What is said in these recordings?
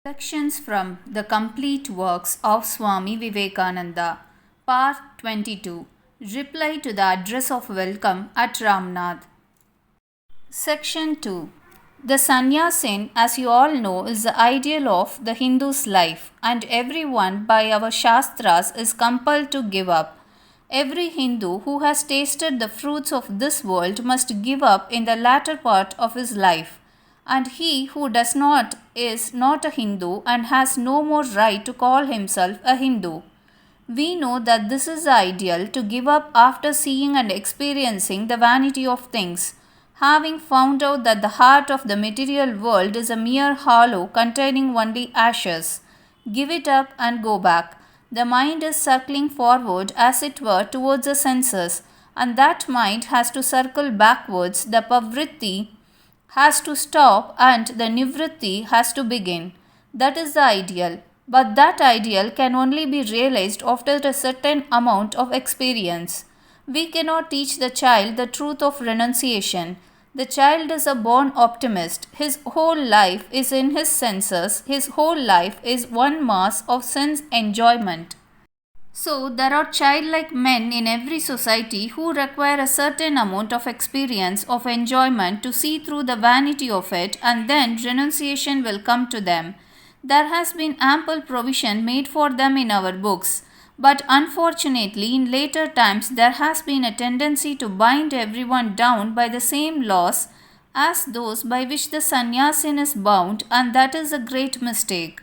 Sections from the complete works of Swami Vivekananda, Part 22, Reply to the Address of Welcome at Ramnath. Section 2. The sannyasin, as you all know, is the ideal of the Hindu's life, and everyone by our Shastras is compelled to give up. Every Hindu who has tasted the fruits of this world must give up in the latter part of his life. And he who does not is not a Hindu and has no more right to call himself a Hindu. We know that this is the ideal to give up after seeing and experiencing the vanity of things. Having found out that the heart of the material world is a mere hollow containing only ashes, give it up and go back. The mind is circling forward as it were towards the senses, and that mind has to circle backwards. The pavritti has to stop and the nivritti has to begin. That is the ideal. But that ideal can only be realized after a certain amount of experience. We cannot teach the child the truth of renunciation. The child is a born optimist. His whole life is in his senses. His whole life is one mass of sense enjoyment. So, there are childlike men in every society who require a certain amount of experience of enjoyment to see through the vanity of it, and then renunciation will come to them. There has been ample provision made for them in our books, but unfortunately, in later times, there has been a tendency to bind everyone down by the same laws as those by which the sannyasin is bound, and that is a great mistake.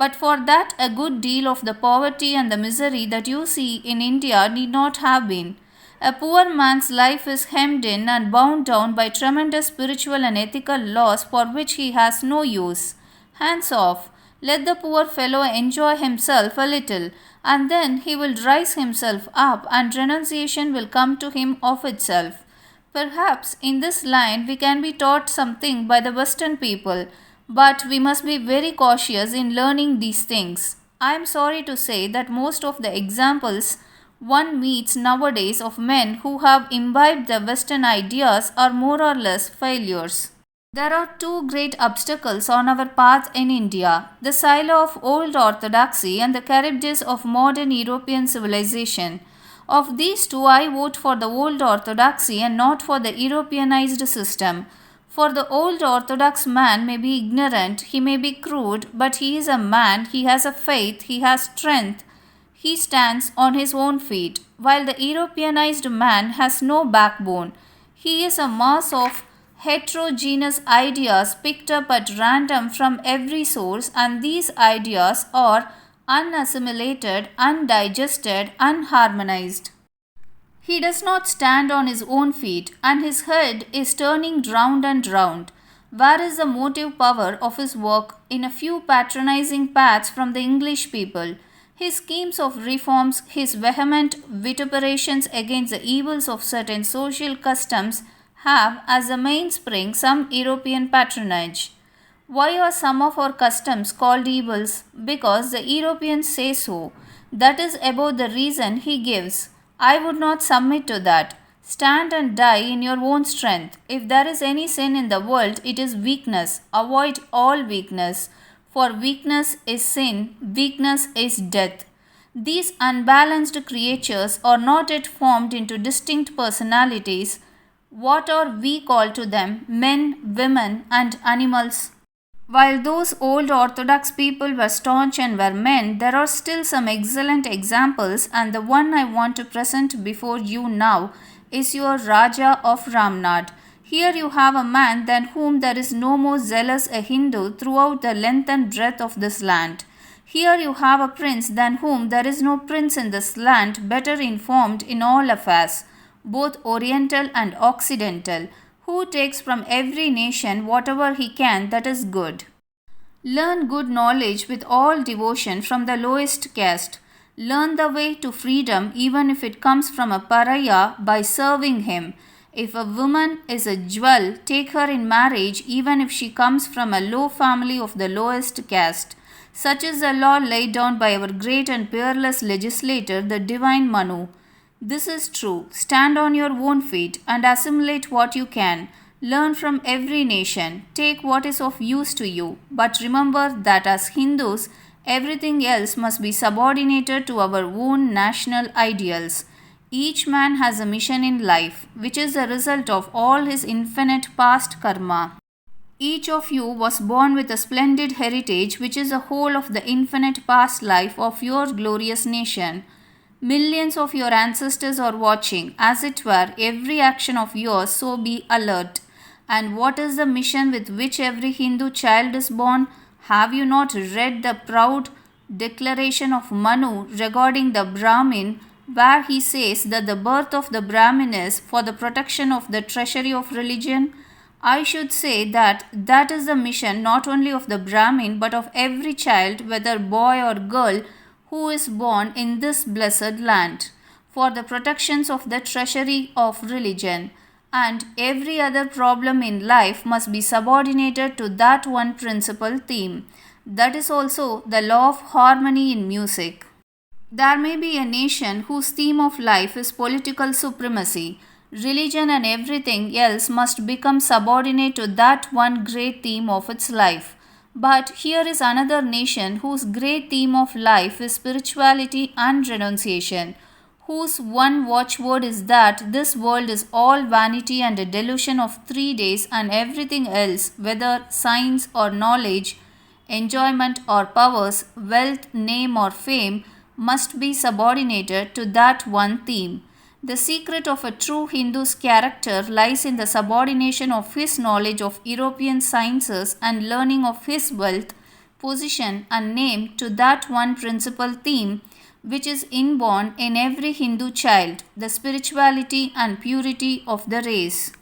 But for that, a good deal of the poverty and the misery that you see in India need not have been. A poor man's life is hemmed in and bound down by tremendous spiritual and ethical laws for which he has no use. Hands off. Let the poor fellow enjoy himself a little, and then he will rise himself up, and renunciation will come to him of itself. Perhaps in this line we can be taught something by the Western people, but we must be very cautious in learning these things. I am sorry to say that most of the examples one meets nowadays of men who have imbibed the Western ideas are more or less failures. There are two great obstacles on our path in India: the silo of old orthodoxy and the Charybdis of modern European civilization. Of these two, I vote for the old orthodoxy and not for the Europeanized system. For the old orthodox man may be ignorant, he may be crude, but he is a man, he has a faith, he has strength, he stands on his own feet, while the Europeanized man has no backbone. He is a mass of heterogeneous ideas picked up at random from every source, and these ideas are unassimilated, undigested, unharmonized. He does not stand on his own feet, and his head is turning round and round. Where is the motive power of his work in a few patronizing pats from the English people? His schemes of reforms, his vehement vituperations against the evils of certain social customs have as a mainspring some European patronage. Why are some of our customs called evils? Because the Europeans say so. That is about the reason he gives. I would not submit to that. Stand and die in your own strength. If there is any sin in the world, it is weakness. Avoid all weakness. For weakness is sin, weakness is death. These unbalanced creatures are not yet formed into distinct personalities. What are we called to them? Men, women, and animals. While those old orthodox people were staunch and were men, there are still some excellent examples, and the one I want to present before you now is your Raja of Ramnath. Here you have a man than whom there is no more zealous a Hindu throughout the length and breadth of this land. Here you have a prince than whom there is no prince in this land better informed in all affairs, both Oriental and Occidental, who takes from every nation whatever he can that is good. Learn good knowledge with all devotion from the lowest caste. Learn the way to freedom even if it comes from a pariah by serving him. If a woman is a jewel, take her in marriage even if she comes from a low family of the lowest caste. Such is the law laid down by our great and peerless legislator, the divine Manu. This is true. Stand on your own feet and assimilate what you can. Learn from every nation. Take what is of use to you. But remember that as Hindus, everything else must be subordinated to our own national ideals. Each man has a mission in life, which is the result of all his infinite past karma. Each of you was born with a splendid heritage, which is the whole of the infinite past life of your glorious nation. Millions of your ancestors are watching, as it were, every action of yours, so be alert. And what is the mission with which every Hindu child is born? Have you not read the proud declaration of Manu regarding the Brahmin, where he says that the birth of the Brahmin is for the protection of the treasury of religion? I should say that that is the mission not only of the Brahmin but of every child, whether boy or girl, who is born in this blessed land, for the protections of the treasury of religion. And every other problem in life must be subordinated to that one principal theme. That is also the law of harmony in music. There may be a nation whose theme of life is political supremacy. Religion and everything else must become subordinate to that one great theme of its life. But here is another nation whose great theme of life is spirituality and renunciation, whose one watchword is that this world is all vanity and a delusion of 3 days, and everything else, whether science or knowledge, enjoyment or powers, wealth, name or fame, must be subordinated to that one theme. The secret of a true Hindu's character lies in the subordination of his knowledge of European sciences and learning of his wealth, position, and name to that one principal theme which is inborn in every Hindu child, the spirituality and purity of the race.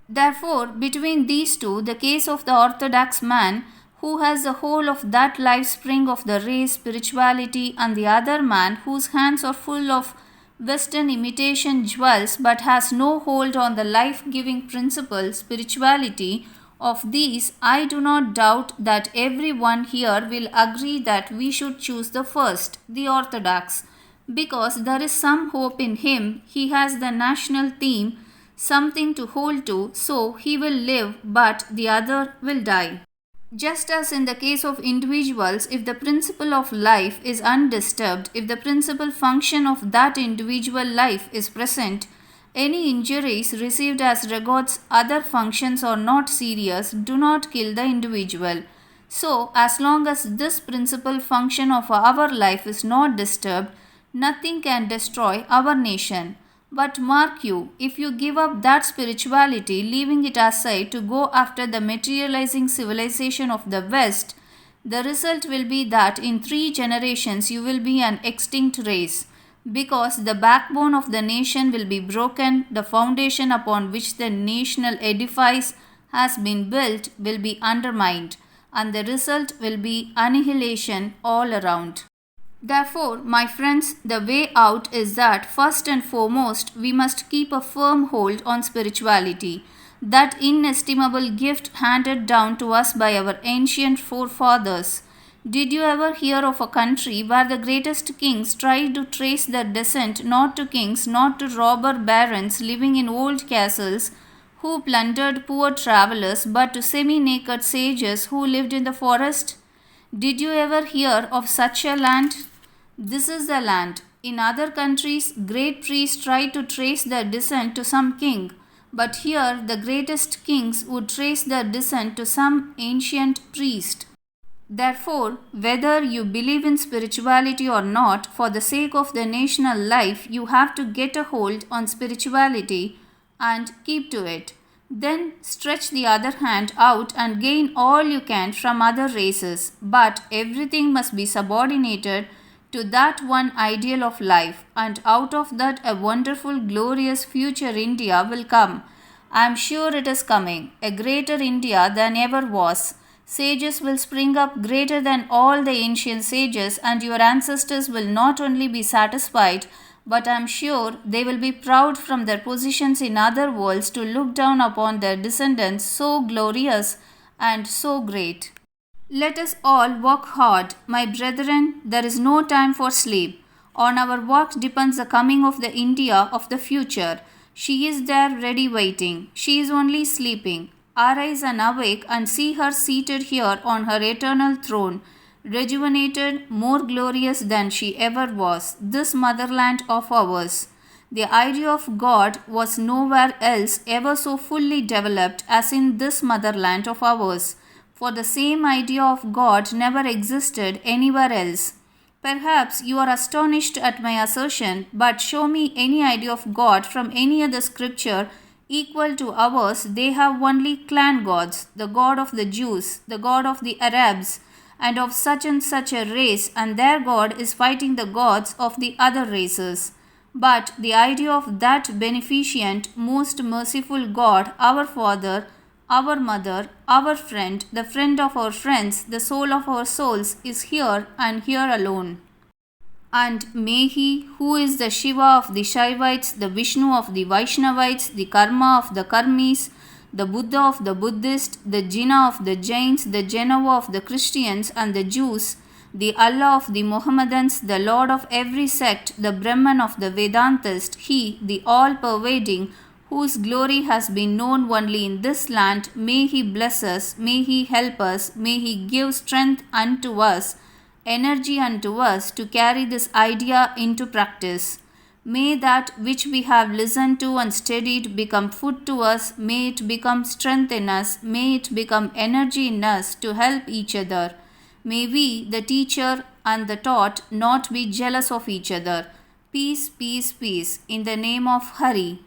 Therefore, between these two, the case of the orthodox man, who has the whole of that life spring of the race, spirituality, and the other man whose hands are full of Western imitation jewels but has no hold on the life giving principle, spirituality, of these, I do not doubt that every one here will agree that we should choose the first, the orthodox, because there is some hope in him. He has the national theme, something to hold to, so he will live, but the other will die. Just as in the case of individuals, if the principle of life is undisturbed, if the principal function of that individual life is present, any injuries received as regards other functions are not serious, do not kill the individual. So, as long as this principal function of our life is not disturbed, nothing can destroy our nation. But mark you, if you give up that spirituality, leaving it aside to go after the materializing civilization of the West, the result will be that in 3 generations you will be an extinct race, because the backbone of the nation will be broken, the foundation upon which the national edifice has been built will be undermined, and the result will be annihilation all around. Therefore, my friends, the way out is that first and foremost we must keep a firm hold on spirituality, that inestimable gift handed down to us by our ancient forefathers. Did you ever hear of a country where the greatest kings tried to trace their descent not to kings, not to robber barons living in old castles who plundered poor travelers, but to semi-naked sages who lived in the forest? Did you ever hear of such a land? This is the land. In other countries, great priests try to trace their descent to some king, but here the greatest kings would trace their descent to some ancient priest. Therefore, whether you believe in spirituality or not, for the sake of the national life, you have to get a hold on spirituality and keep to it. Then stretch the other hand out and gain all you can from other races, but everything must be subordinated to that one ideal of life, and out of that a wonderful, glorious future India will come. I am sure it is coming, a greater India than ever was. Sages will spring up greater than all the ancient sages, and your ancestors will not only be satisfied, but I am sure they will be proud from their positions in other worlds to look down upon their descendants so glorious and so great. Let us all work hard, my brethren. There is no time for sleep. On our work depends the coming of the India of the future. She is there ready waiting. She is only sleeping. Arise and awake and see her seated here on her eternal throne, rejuvenated, more glorious than she ever was, this motherland of ours. The idea of God was nowhere else ever so fully developed as in this motherland of ours, for the same idea of God never existed anywhere else. Perhaps you are astonished at my assertion, but show me any idea of God from any other scripture equal to ours. They have only clan gods, the God of the Jews, the God of the Arabs, and of such and such a race, and their God is fighting the gods of the other races. But the idea of that beneficent, most merciful God, our Father, our Mother, our friend, the friend of our friends, the soul of our souls, is here and here alone. And may He, who is the Shiva of the Shaivites, the Vishnu of the Vaishnavites, the Karma of the Karmis, the Buddha of the Buddhists, the Jinnah of the Jains, the Jehovah of the Christians and the Jews, the Allah of the Mohammedans, the Lord of every sect, the Brahman of the Vedantist, He, the all-pervading, whose glory has been known only in this land, may He bless us, may He help us, may He give strength unto us, energy unto us to carry this idea into practice. May that which we have listened to and studied become food to us, may it become strength in us, may it become energy in us to help each other. May we, the teacher and the taught, not be jealous of each other. Peace, peace, peace, in the name of Hari.